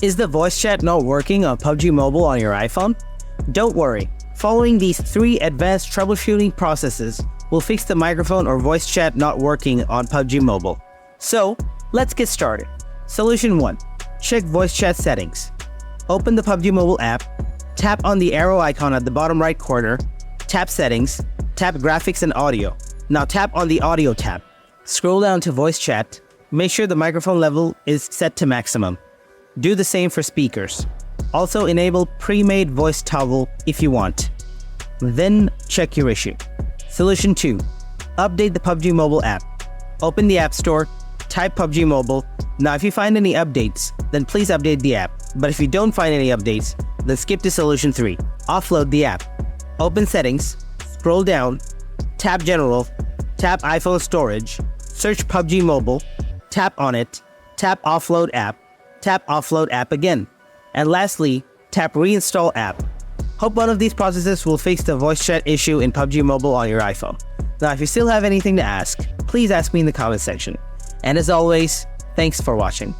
Is the voice chat not working on PUBG Mobile on your iPhone? Don't worry. Following these 3 advanced troubleshooting processes will fix the microphone or voice chat not working on PUBG Mobile. So, let's get started. Solution 1. Check voice chat settings. Open the PUBG Mobile app, tap on the arrow icon at the bottom right corner, tap Settings, tap Graphics and Audio. Now tap on the Audio tab. Scroll down to Voice Chat. Make sure the microphone level is set to maximum. Do the same for speakers. Also enable pre-made voice toggle if you want. Then check your issue. Solution 2. Update the PUBG Mobile app. Open the App Store, type PUBG Mobile. Now if you find any updates, then please update the app. But if you don't find any updates, then skip to Solution 3. Offload the app. Open Settings, scroll down, tap General, tap iPhone Storage, search PUBG Mobile, tap on it, tap Offload app, tap Offload app again. And lastly, tap Reinstall app. Hope one of these processes will fix the voice chat issue in PUBG Mobile on your iPhone. Now if you still have anything to ask, please ask me in the comment section. And as always, thanks for watching.